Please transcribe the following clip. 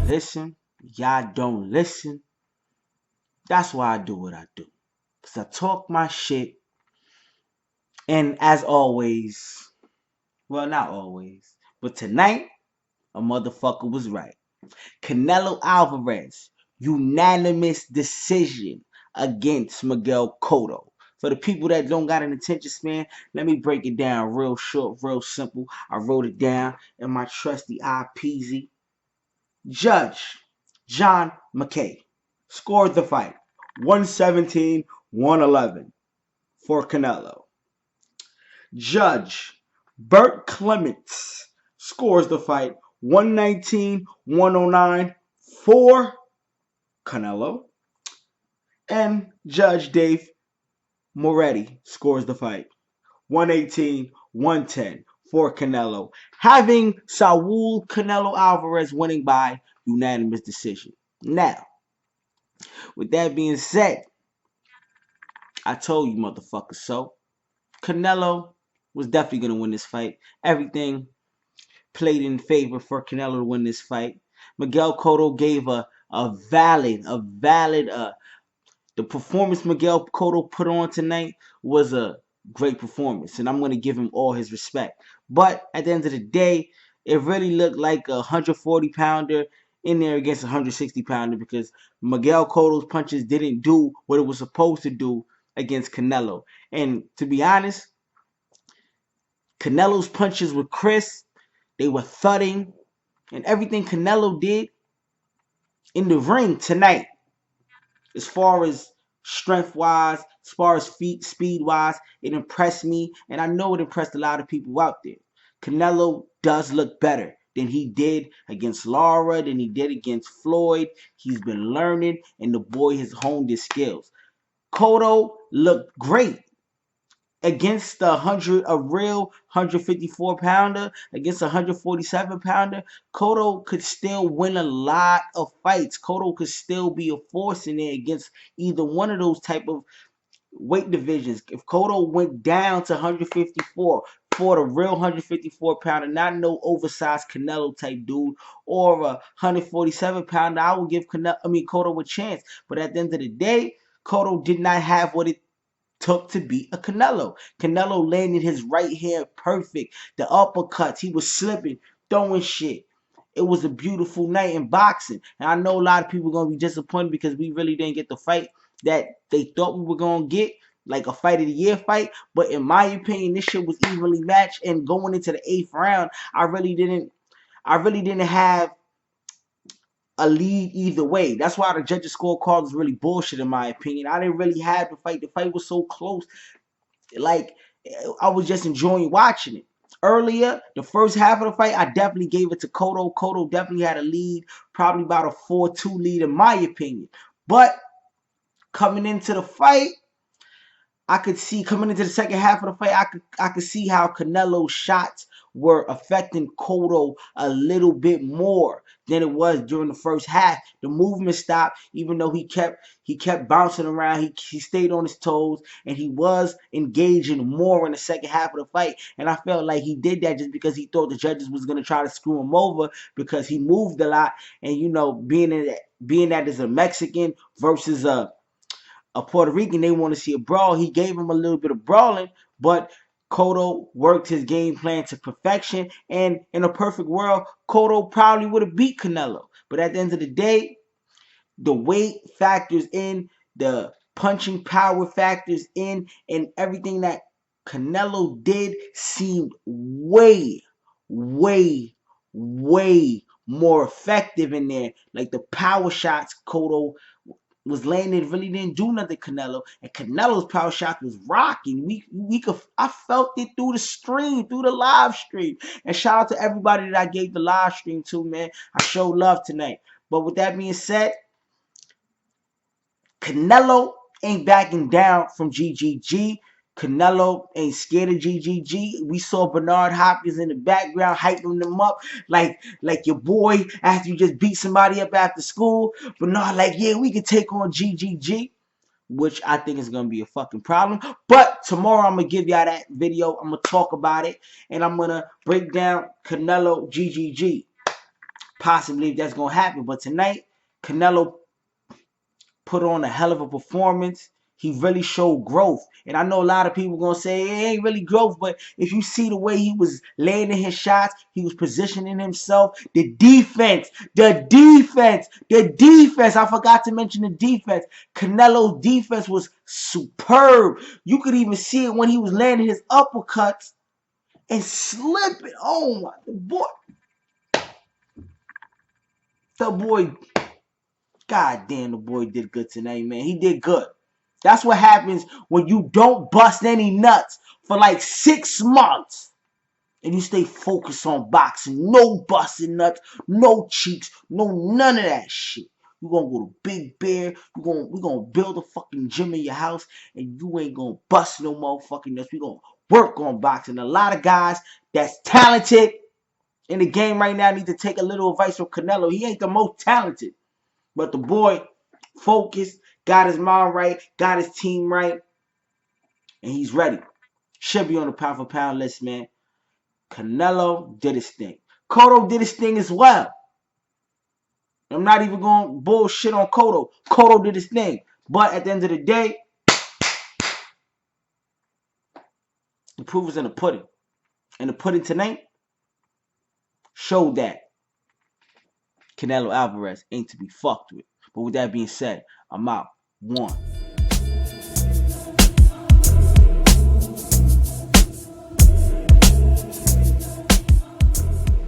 listen. Y'all don't listen. That's why I do what I do. Because I talk my shit. And as always, well, not always, but tonight, a motherfucker was right. Canelo Alvarez, unanimous decision against Miguel Cotto. For the people that don't got an attention span, let me break it down real short, real simple. I wrote it down in my trusty iPeasy. Judge John McKay scored the fight 117-111 for Canelo. Judge Burt Clements scores the fight 119-109 for Canelo. And Judge Dave Moretti scores the fight 118-110 for Canelo, having Saul Canelo Alvarez winning by unanimous decision. Now, with that being said, I told you motherfuckers so. Canelo was definitely going to win this fight. Everything played in favor for Canelo to win this fight. Miguel Cotto gave a valid, the performance Miguel Cotto put on tonight was a great performance, and I'm going to give him all his respect. But at the end of the day, it really looked like a 140-pounder in there against a 160-pounder because Miguel Cotto's punches didn't do what it was supposed to do against Canelo. And to be honest, Canelo's punches were crisp, they were thudding, and everything Canelo did in the ring tonight, as far as strength-wise, as far as speed-wise, it impressed me, and I know it impressed a lot of people out there. Canelo does look better than he did against Lara, than he did against Floyd. He's been learning, and the boy has honed his skills. Cotto looked great against a real 154-pounder, against a 147-pounder. Cotto could still win a lot of fights. Cotto could still be a force in there against either one of those type of weight divisions. If Cotto went down to 154, fought a real 154-pounder, not no oversized Canelo type dude, or a 147-pounder, I would give Cotto a chance. But at the end of the day, Cotto did not have what it took to beat a Canelo. Canelo landed his right hand perfect. The uppercuts, he was slipping, throwing shit. It was a beautiful night in boxing. And I know a lot of people are going to be disappointed because we really didn't get the fight that they thought we were going to get, like a fight of the year fight. But in my opinion, this shit was evenly matched. And going into the 8th round, I really didn't have a lead either way. That's why the judges' scorecard was really bullshit in my opinion. I didn't really have the fight. The fight was so close. Like, I was just enjoying watching it. Earlier, the first half of the fight, I definitely gave it to Cotto. Cotto definitely had a lead, probably about a 4-2 lead in my opinion. But coming into the fight, I could see, coming into the second half of the fight, I could see how Canelo's shots were affecting Cotto a little bit more than it was during the first half. The movement stopped, even though he kept bouncing around. He stayed on his toes, and he was engaging more in the second half of the fight. And I felt like he did that just because he thought the judges was gonna try to screw him over because he moved a lot. And you know, being that as a Mexican versus a Puerto Rican, they want to see a brawl. He gave him a little bit of brawling, but Cotto worked his game plan to perfection, and in a perfect world, Cotto probably would have beat Canelo. But at the end of the day, the weight factors in, the punching power factors in, and everything that Canelo did seemed way, way, way more effective in there. Like the power shots Cotto was landing really didn't do nothing Canelo, and Canelo's power shot was rocking. I felt it through the stream, through the live stream. And shout out to everybody that I gave the live stream to, man. I showed love tonight. But with that being said, Canelo ain't backing down from GGG. Canelo ain't scared of GGG. We saw Bernard Hopkins in the background hyping them up like your boy after you just beat somebody up after school. Bernard like, yeah, we can take on GGG, which I think is going to be a fucking problem. But tomorrow I'm going to give y'all that video. I'm going to talk about it, and I'm going to break down Canelo GGG. possibly if that's gonna happen. But tonight, Canelo put on a hell of a performance. He really showed growth. And I know a lot of people gonna say it ain't really growth, but if you see the way he was landing his shots, he was positioning himself, the defense, I forgot to mention the defense. Canelo's defense was superb. You could even see it when he was landing his uppercuts and slipping. Oh my, the boy, God damn, the boy did good tonight, man. He did good. That's what happens when you don't bust any nuts for like 6 months and you stay focused on boxing. No busting nuts, no cheeks, no none of that shit. You gonna go to Big Bear, we gonna build a fucking gym in your house and you ain't gonna bust no motherfucking nuts. We gonna work on boxing. A lot of guys that's talented in the game right now need to take a little advice from Canelo. He ain't the most talented, but the boy focused, got his mind right, got his team right, and he's ready. Should be on the pound for pound list, man. Canelo did his thing. Cotto did his thing as well. I'm not even going to bullshit on Cotto. Cotto did his thing. But at the end of the day, the proof is in the pudding. And the pudding tonight showed that Canelo Alvarez ain't to be fucked with. But with that being said, I'm out. 1.